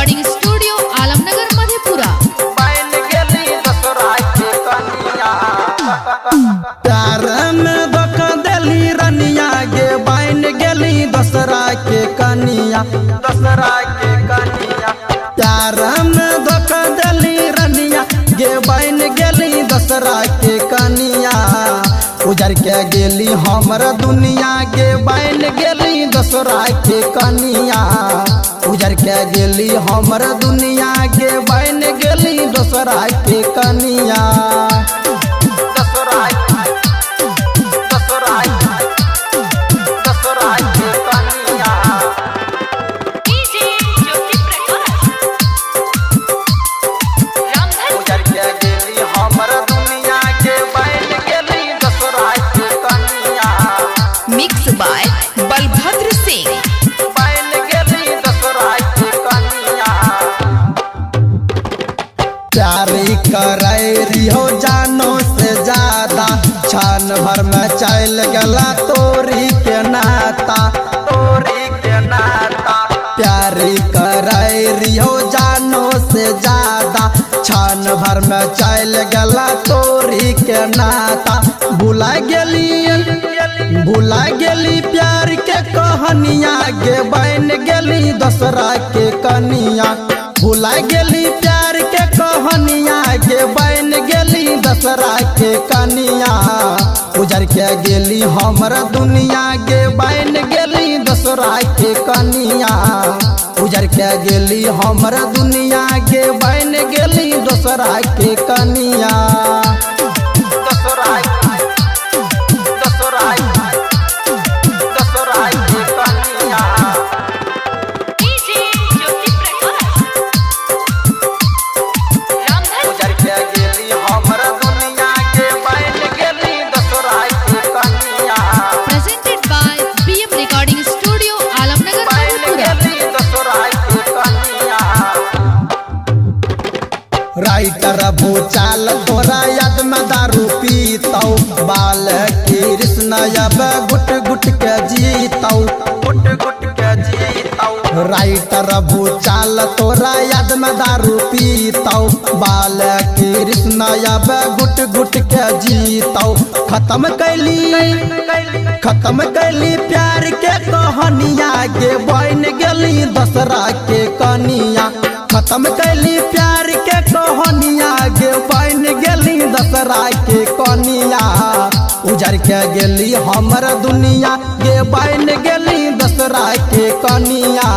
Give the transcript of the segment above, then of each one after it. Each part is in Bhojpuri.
Recording studio Alamnagar Madhepura. बन गेली दसरा के कनिया प्यार में धोखा देली रनिया गे बन गेली दसरा के कनिया दसरा के कनिया प्यार में धोखा देली रनिया गे बन गेली दसरा के कनिया उजर के गेली हमर दुनिया गे बन गेली दसरा के कनिया उजर के गेली हमर दुनिया गे बन गेली दसरा के कनिया दसरा दसरा दसरा के कनिया उजर के गेली हमर दुनिया गे बन गेली दसरा के कनिया मिक्स बाय बलभद्र सिंह। बन गेली दसरा के कनिया प्यारी करे रिहो जानो से ज्यादा क्षण भर में चल गला तोरी के नाता तोरी के नाता प्यारी करे रिहो जानो से ज्यादा क्षण भर में चल गला तोरी के नाता भुला गेली प्यार के कहानिया गे बन गेली दसरा के कनिया भुला गेली प्यार के कहानिया गे बन गेली दसरा के कनिया उजर के गेली हमर दुनिया गे बन गेली दसरा के कनिया उजर के गेली हमर दुनिया गे बन गेली दसरा के कनिया दसरा दसरा दसरा के कनिया उजर के गेली हमर दुनिया गे बन गेली दसरा के कनिया presented by BM recording studio Alamnagar बन मधेपुरा। गेली दसरा के कनिया राइटर भूचाल तोरा याद में दारू पीतौ बाल कृष्ण अब गुट गुट के जीतौ गुट गुट के जीतौ राइटर भूचाल तोरा याद में दारू पीतौ बाल कृष्ण अब गुट गुट के जीतौ खत्म कैली प्यार के कहानिया गे बन गेली दसरा के कनिया खत्म कैली प्यार के कहानिया गे बन गेली दसरा के कनिया उजर के गेली हमर दुनिया गे बन गेली दसरा के कनिया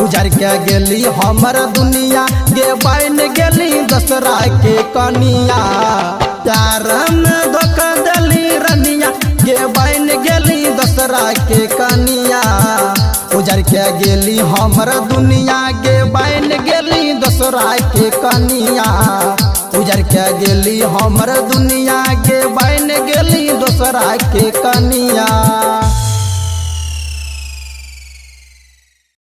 उजर के गेली हमर दुनिया गे बन गेली दसरा के कनिया प्यार में धोखा देली रनिया गे बन गेली दसरा के कनिया उजर के गेली हमर दुनिया गे बन गेली दसरा के कनिया उजर के गेली हमर दुनिया गे बन गेली दसरा के कनिया।